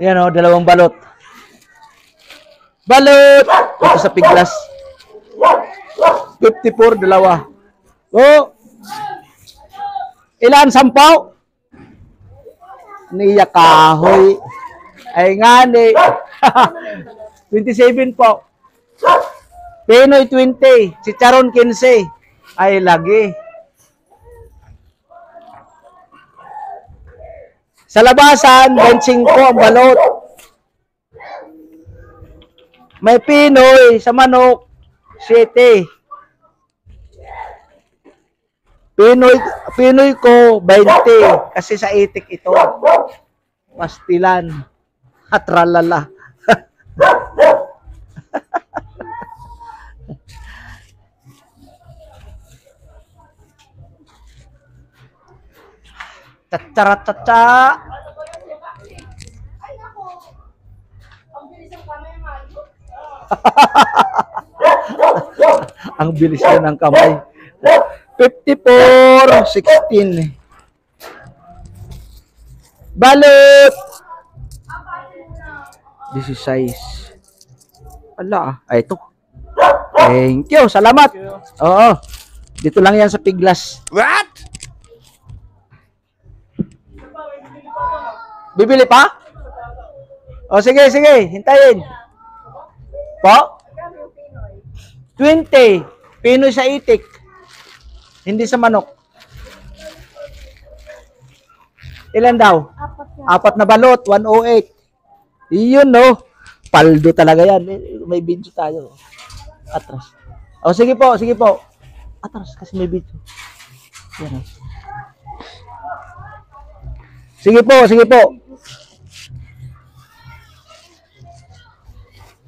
Yan o, dalawang balot. Balot! Ito sa piglas. 54, dalawa. Oh! Ilan? 10? Niya kahoy. Ay nga ni. 27 po. Pinoy 20. Chicharon 15. Ay lagi. Sa labasan, 25 ang balot. May Pinoy sa manok, 7. Pinoy ko, 20. Kasi sa itik ito. Pastilan. At ralala. Tataratata. Ang bilis ko ng kamay. 54, 16. Balot! 16. Ala, ay ito. Thank you, salamat. Oo. Dito lang yan sa piglas. What? Bibili pa? O sige, sige, hintayin. Po? 20. Pinoy sa itik. Hindi sa manok. Ilan daw? 4 na balot, 108. Iyon no. Paldo talaga yan. May video tayo. Atras. O sige po, sige po. Atras kasi may video. Yan. Sige po, sige po.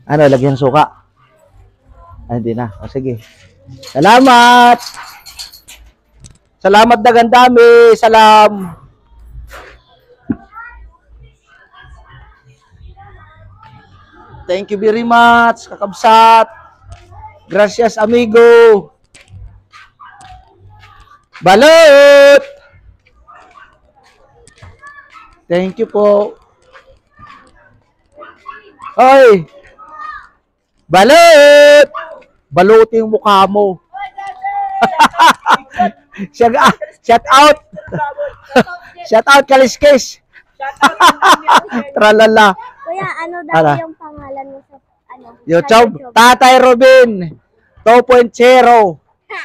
Ano, lagyan suka. Ay, hindi na. O, sige. Salamat! Salamat dagang dami. Salam. Thank you very much, kakabsat. Gracias, amigo. Balot! Thank you po. Oy! Balot! Balot yung mukha mo. Shout out. Shout out, Kaliskis. Tralala. Kuya, ano daw yung pangalan mo sa YouTube? Tatay Robin 2.0.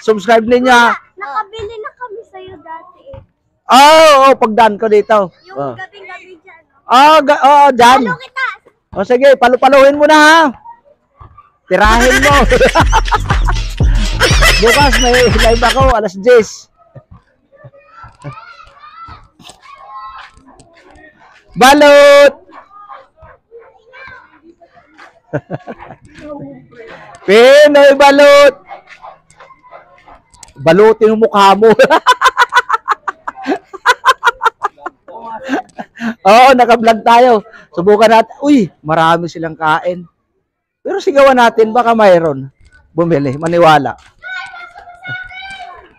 Subscribe ninyo. Nakabili na kami sa'yo dati eh. Oh, pagdaan ko dito. Yung gabing-gabi dyan. Dyan. Ano kita? O sige, palupaluhin mo na ha. Tirahin mo. Bukas may live ako, alas 10. Balot! Pinoy balot! Balutin yung mukha mo. Oo, naka-vlog tayo. Subukan natin. Uy, marami silang kain. Pero sigawan natin, baka mayroon. Bumili, maniwala.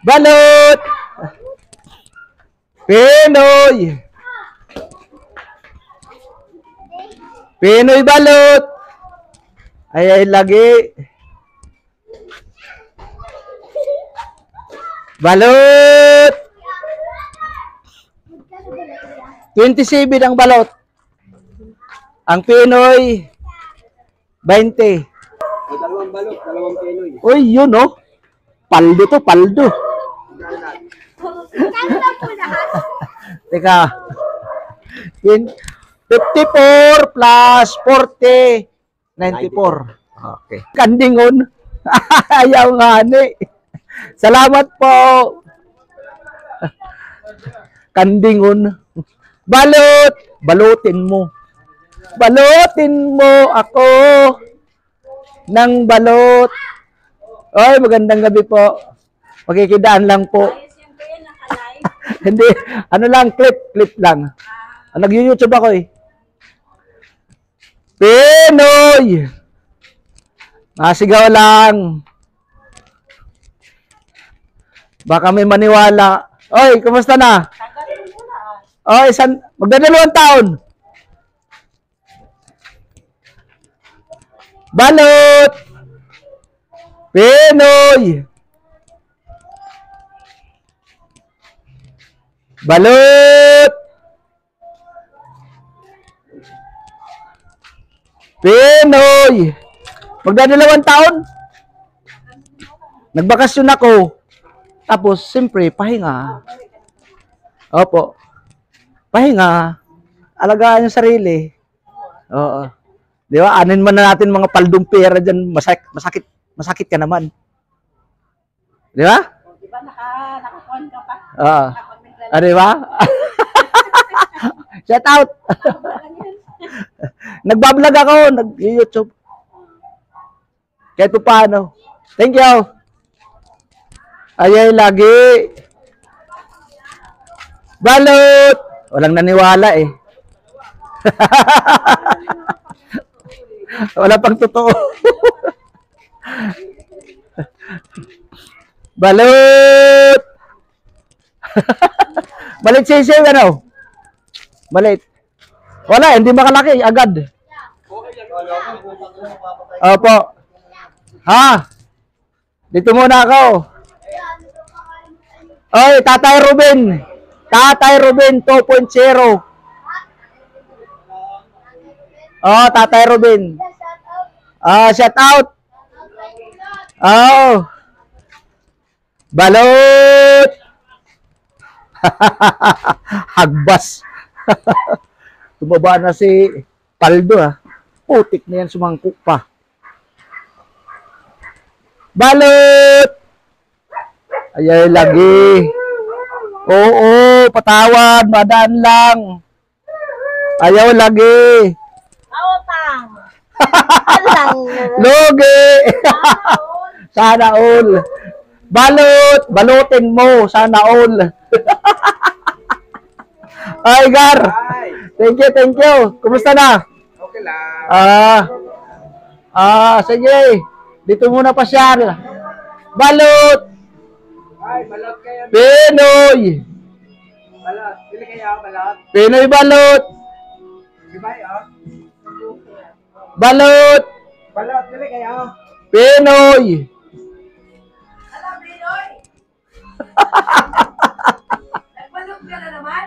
Balot! Pinoy! Pinoy balot! Ay, lagi. Balot! 27 ang balot. Ang Pinoy, 20. Dalawang balot, dalawang Pinoy. Uy, yun oh. Paldo to, paldo. Teka. 54 plus 40, 94. Okay. Kandingon. Ayaw nga ni. Salamat po. Kandingon. Balot. Balutin mo. Balutin mo ako ng balot. Oy, magandang gabi po. Magkikidaan lang po. Hindi, ano lang, clip lang. Nag-YouTube ako eh. Pinoy! Masigaw lang. Baka may maniwala. Oy, kumusta na? Oy, magdadalawang taon. Balot! Pinoy! Balot! Pinoy! Magdadalawang taon. Nagbakasyon ako. Tapos, siyempre, pahinga. Opo. Pahinga. Alagaan yung sarili. Oo. Di ba? Anin man na natin mga paldong pera dyan. Masakit ka naman. Di ba? Di ba nakakuhan ka pa? Oo. Ah, di ba? Shout out. Nagbablog ako. Nag-YouTube. Kahit pa paano. Thank you. Ayay, lagi. Balot! Walang naniwala eh. Wala pang totoo. Balot! Balit siya ano? Balit. Wala, hindi makalaki. Agad. Opo. Ha? Dito muna ako. Oy, Tatay Ruben. Tatay Ruben 2.0. Oh, Tatay Ruben. Shout out. Oh. Balot. Hagbas. Tumaba na si Paldo ha. Putik na yan, sumangkuk pa. Balot. Ayay, lagi. Oo, patawad, madaan lang. Ayaw lagi. Awatang. Alang. Logi. Sana all. Balot, balutin mo, sana all. Ay, Gar. Thank you. Kumusta na? Okay lang. Sige. Dito muna pasyal. Balot. Ay, balot kayo. Pinoy. Balot. Pili kayo, balot. Pinoy balot. Diba yun? Balot. Balot, pili kayo. Pinoy. Alam, Pinoy! Nagbalog ka na naman?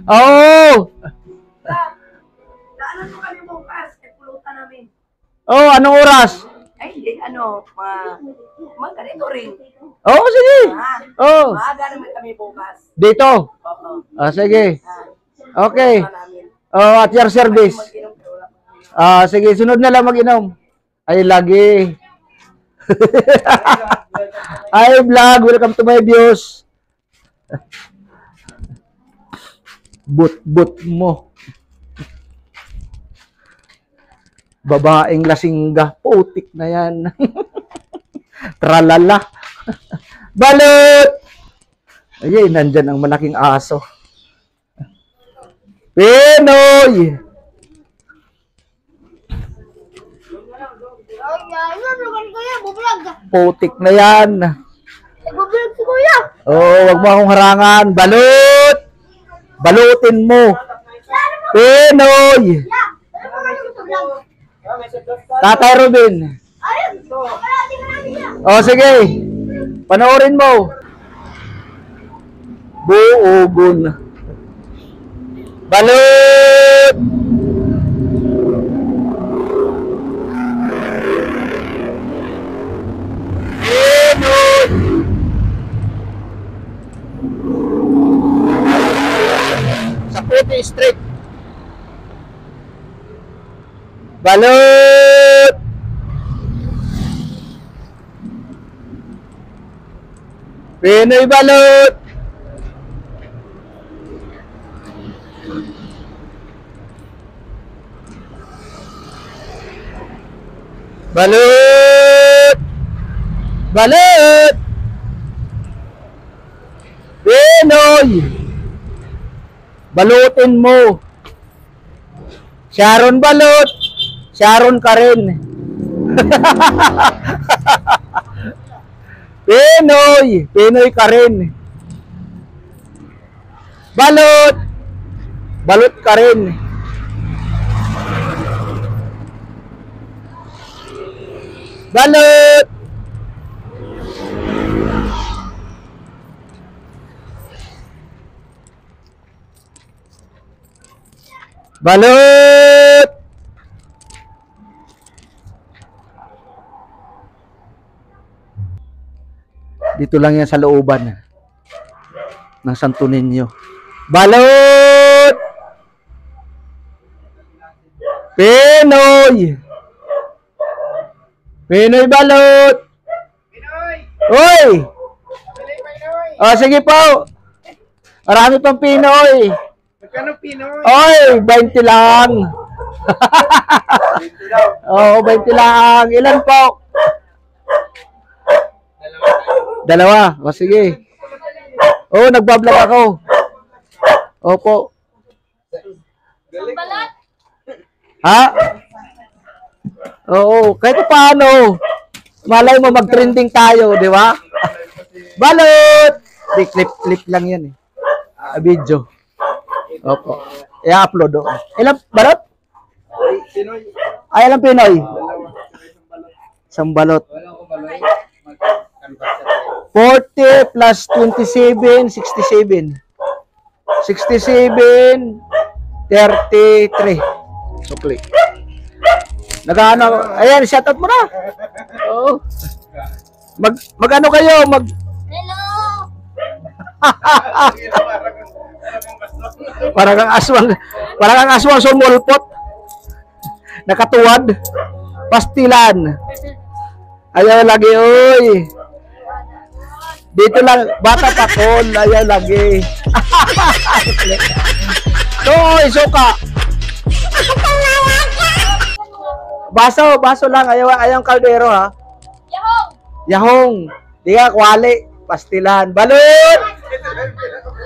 Oh. Daanan mo kami bukas. Pulutan namin. Oh, anong oras? Ay, hindi, ganito rin. Oh, sige. Oh, Maaga naman kami bukas. dito. Oo. Sige. Okay. Namin. Oh, at your service. Mag-inom ka, wala. Sige, sunod na lang mag-inom. Ay, lagi. Hi, vlog. Welcome to my views. But mo. Babaeng lasingga. Putik na yan. Tralala. Balot! Ayun, nandyan ang malaking aso. Pinoy! Putik na yan. Nagbablog si Kuya. Oh, wag mo akong harangan. Balot! Balutin mo. Pinoy! Tatay Ruben. Ayun. Paparating ka namin niya. Oh, sige. Panoorin mo. Buogon. Balot! Pinoy! Sa Puti Street. Balot! Pinoy balot! Balot! Balot! Pinoy! Balutin mo. Sharon balot. Sharon ka rin. Pinoy! Pinoy ka rin. Balot! Balot ka rin. Balot! Balot! Dito lang yan sa looban ng Santo Niño. Balot! Pinoy! Pinoy balot! Pinoy! Uy! Pili Pinoy! O, sige po. Marami pang Pinoy. Magkano Pinoy? Oy, 20 lang. Dito daw. Oo, 20 lang. Ilan po? Dalawa. O, sige. Oo, nagbablog ako. Opo. Balat. Ha? Oo, kahit paano. Malay mo mag-trending tayo, di ba? Balot! Di, clip lang yan eh. Video. Opo. I-upload doon. Ilang balot? Ay, Pinoy. Ay, ilang Pinoy? Dalawa. Isang balot. Wala ko balay. Magkanbas siya. 40 plus 27, 67. 67, 33. Sukli. Nag-ano, ayan, shoutout mo na. Oo. Mag-ano kayo, Hello. parang kang aswang sumulpot. Nakatuwad. Pastilan. Ayaw lagi, oy. Dito lang, bata takol, ayaw lagi. Oy, suka. Baso lang, ayaw kaldero ha. Yahoo. Yahong. Di ka, kwali. Pastilan. Balot!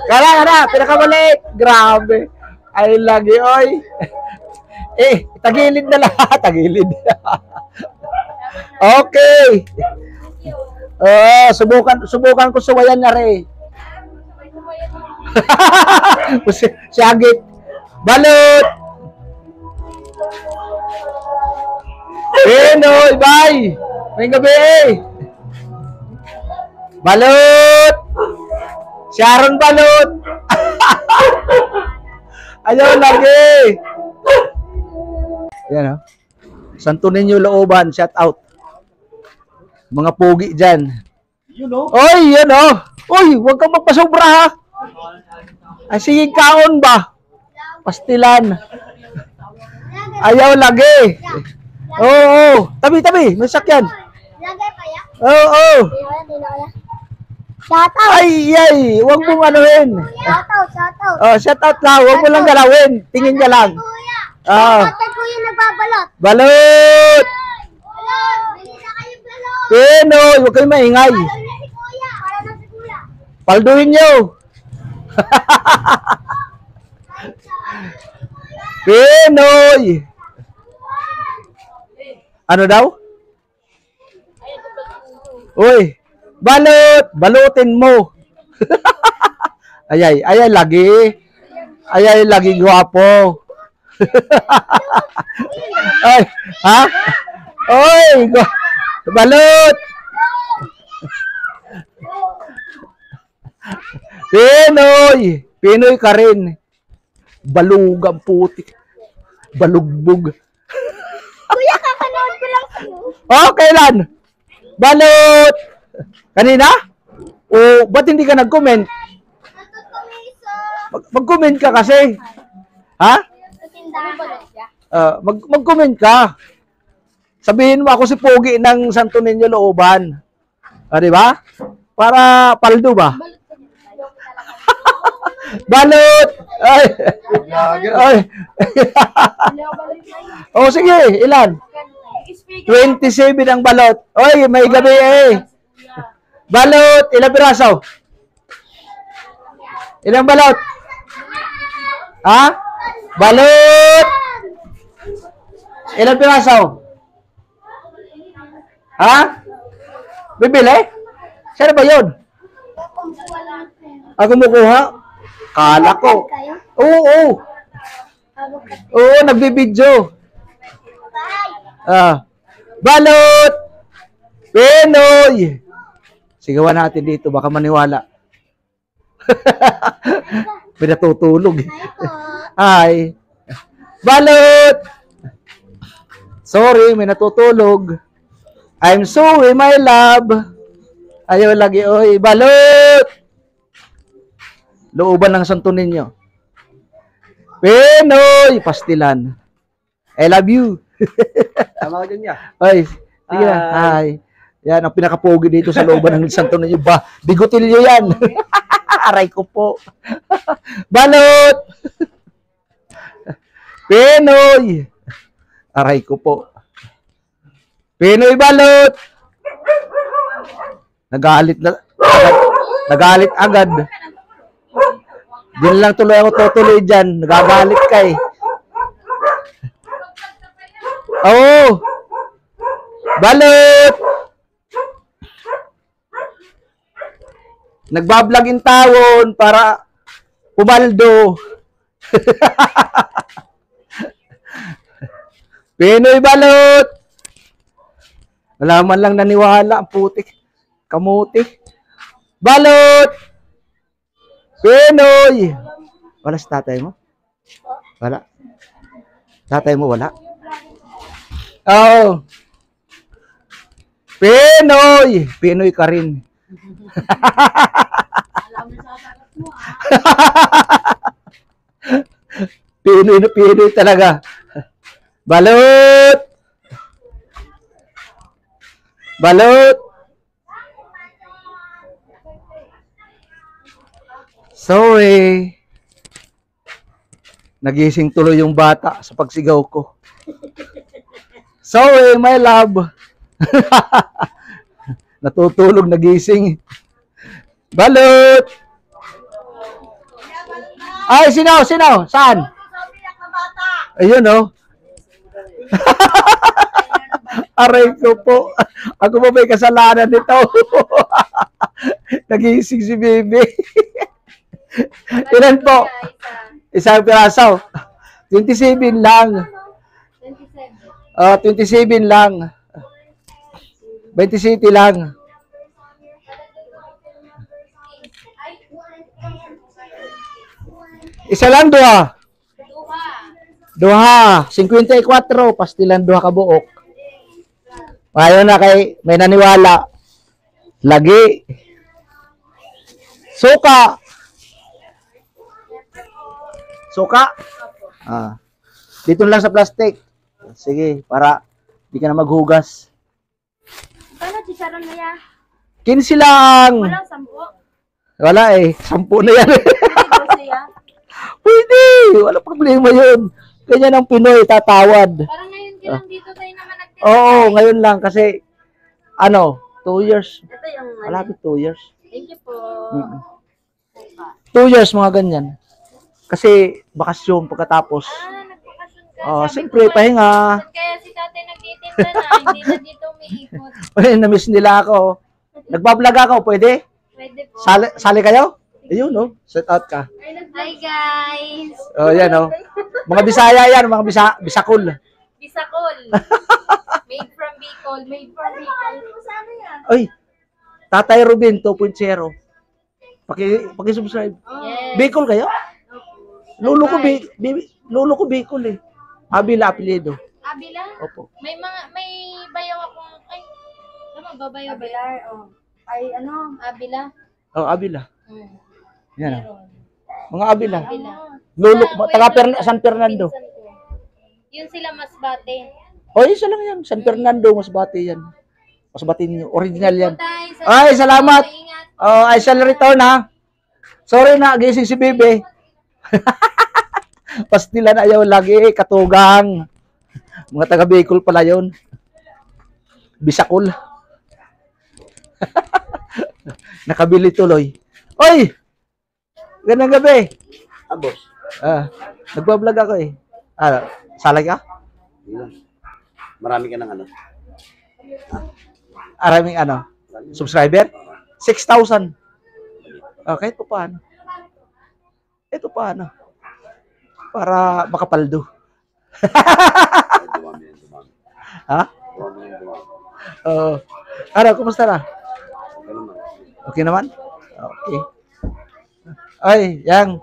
Kala, pinakamaliit. Grabe. Ay, lagi, oy. Tagilid na lang. Tagilid. Okay. Subukan ko suwayan na rin. Siyagit. Balot! Pinoy, bye! May gabi eh! Balot! Sharon Balot! Ayaw lagi! Yan o. Santo Niño Looban, shout out. Mga pogi dyan. Oy, yan o. Uy, huwag kang magpasobra ha. Ay, sige kaon ba? Pastilan. Ayaw lagi. Oo. Tabi. May sakyan. Lagay pa ya. Oo. Shout out. Ay. Huwag mong anuhin. Shout out. Oh, shout out lang. Huwag mo lang galawin. Tingin ka lang. Kuya. Ah. Kapatid ko yung nagbabalot. Balot! Balot. Bili na kayong balot. Pinoy, huwag kayo maingay. Para na si kuya. Para na si kuya. Palduin nyo. Pinoy! Ano daw? Uy, balutin mo. Ayay lagi gwapo. Ay, ha? Oy, balot. Pinoy ka rin. Balugang putik. Balugbog. Kuya, kakanood ko lang sa'yo. Oh, kailan? Balot! Kanina? O, ba't hindi ka nag-comment? Natutumiso. Mag-comment ka kasi. Ha? Sa tindahan. Mag-comment ka. Sabihin mo ako si Pogi ng Santo Niño Looban. Di ba? Para paldo ba? Balot! Ay! Ay! Oh, sige, ilan? 27 ang balot. Oy, may gabi eh. Balot, ilang piraso? Ilang balot? Ha? Balot! Ilang piraso? Ha? Bibili? Saan ba yun? Ako kumukuha? Kala ko. Oo. Oo, nagbibidyo. Balot! Pinoy! Sigawan natin dito, baka maniwala. May natutulog. Hi. Balot! Sorry, may natutulog. I'm sorry, my love. Ayaw lagi, oy. Balot! Looban ng santo ninyo. Pinoy! Pastilan. I love you. Tama ko dyan niya. Ay, sige na. Hi. Yan, ang pinakapogi dito sa looban ng santo ninyo. Bigotilyo yan. Aray ko po. Balot! Pinoy! Aray ko po. Pinoy balot! Nagalit na. Nagalit agad. Diyan lang tuloy ako tutuloy dyan. Nagagalit ka eh. Oo! Balot! Nagbablog in tawon para pumaldo. Pinoy balot! Wala man lang naniwala ang putik. Kamutik. Balot! Pinoy! Wala si tatay mo? Wala. Tatay mo wala? Oo. Pinoy! Pinoy ka rin. Pinoy na Pinoy talaga. Balot! Balot! Sorry. Nagising tuloy yung bata sa pagsigaw ko. Sorry, my love. Natutulog, nagising. Balot! Ay, sino? Sino? Saan? Ayun, oh. Aray ko po. Ako pa may kasalanan nito. Nagising si Bibi. Ilan po? Isang piraso. 27 lang. 27 lang. 27 lang. Isa lang, duha. Duha. 54. Pastilan duha ka buok. Ayaw na kay may naniwala. Lagi. Suka. Suka? Ah. Dito lang sa plastic. Sige, para di ka na maghugas. Paano, chicharon na ya? 15 lang. Walang 10. Wala eh. 10 na yan. Pwede ya? Pwede. Wala problema yun. Ganyan ang Pinoy, tatawad. Parang ngayon ka lang dito tayo naman nagtira. Oo, ngayon lang kasi 2 years. Ito yung Malapit 2 years. Thank you po. 2 years mga ganyan. Kasi bakasyon pagkatapos. Nagpakasyon ka. Oh, Sabi siyempre ko, pahinga. kaya si tatay nagtitinda na, hindi na dito umiikot. Ay, na-miss nila ako. Nagbablog ako, pwede? Pwede po. Sali kayo? Ayun, no? Set out ka. Hi guys! Oh, yan, no? Mga Bisaya yan, mga Bisakul. Bisakol. Made from Bicol. Made from Bicol. Sana yan. Ay, Tatay Ruben 2.0. Paki-subscribe. Yes. Bicol kayo? Lolo ko Bicol eh. Abila apelyido. Abila? Opo. May bayaw akong, tama ba bayaw? Ay, Abila? Oh, Abila. Yan. Meron. Mga Abila. Abila. Lolo ko, taga Kuya, San Fernando. pinsan ko. Yun sila Masbate. Oh, isa lang yan. San Fernando, Masbate yan. Masbate niyo. Original yan. Tay, Ay, salamat. Ingat. Oh, I shall return ha. Sorry na, gising si Bibi. Pastilan ayaw lagi, katugang. Mga taga Bicol pala yun. Bisakul. Nakabili tuloy. Oy! Ganang gabi. Boss. Nagbablog ako eh. Salay ka? Marami ka ng ano. Araming subscriber? 6,000. Okay, ito paano? Ito paano? Para makapaldo. Ha? Ano, kumusta na? Ganun man. Okay naman? Okay. Ay, yang.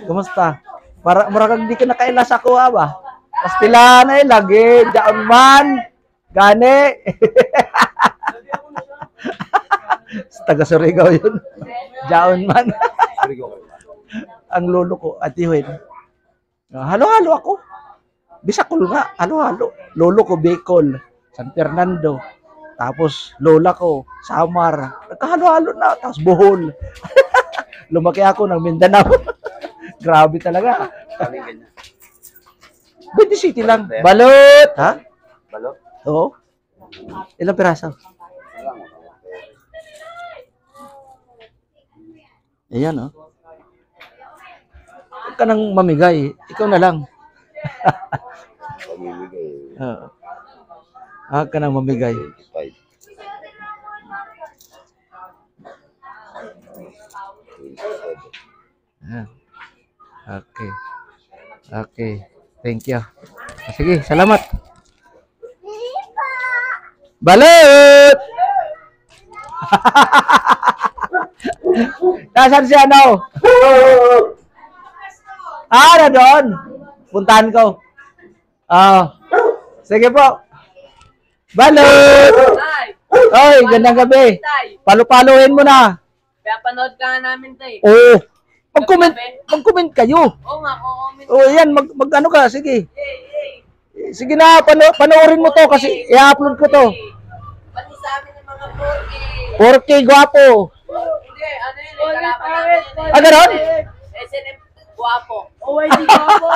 Kumusta? Para murag di ka nakailas ako ba? Pastilan ay lagi, jaon man. Gani. Sa taga Surigao yun. Jaon man. Sorry ko kayo. Ang lolo ko, Atihuin. Halo-halo ako. Bisakol nga, halo-halo. Lolo ko, Bicol, San Fernando. Tapos, lola ko, Samar. Nagkahalo-halo na. Tapos, Bohol. Lumaki ako ng Mindanao. Grabe talaga. Kami ganyan. 20 city lang. Balot! Ha? Balot? Oo. Ilang piraso? Ayan, oh. Huwag ka nang mamigay. Ikaw na lang. Pamimigay. Oo. Huwag ka nang mamigay. 5. Ayan. Okay. Okay. Thank you. Sige, salamat. Balot! Nasaan si ano? Na doon. Puntahan ko. Sige po. Balot! Tay! Oy, gandang gabi. Tay! Palo-palohin mo na. Kaya panood ka nga namin, Tay. Oo. Mag-comment kayo. Oo nga, comment. Oh, yan, mag-ano ka, sige. Hey! Sige na, panoorin mo to kasi i-upload ko to. Pati sa amin yung mga 4K. 4K gwapo. Hindi, ano yun, kalaban namin. Ah, ganon? SNM Guwapo. OYD Guwapo.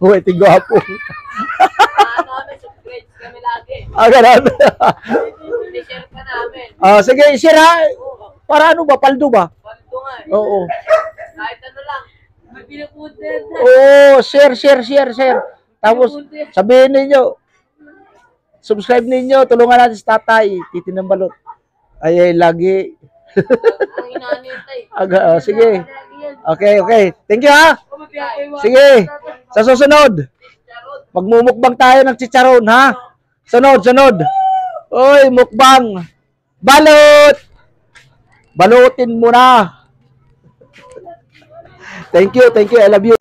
Uy, ti gwapo. Ano kami, subscribe kami lagi. Ah, ganon. I-share ka namin. Sige, share ha. Para ano ba, paldo ba? Paldo nga eh. Oo. Kahit ano lang. May pinapuntin. Oo, share. Tapos, sabihin ninyo, subscribe ninyo, tulungan natin si tatay, Titi ng Balot. Ay, lagi. Ang inaanitay. Sige. Okay. Thank you ha. Sige. Sa susunod, magmumukbang tayo ng chicharon ha. Sunod. Oy, mukbang. Balot! Balutin mo na. Thank you. I love you.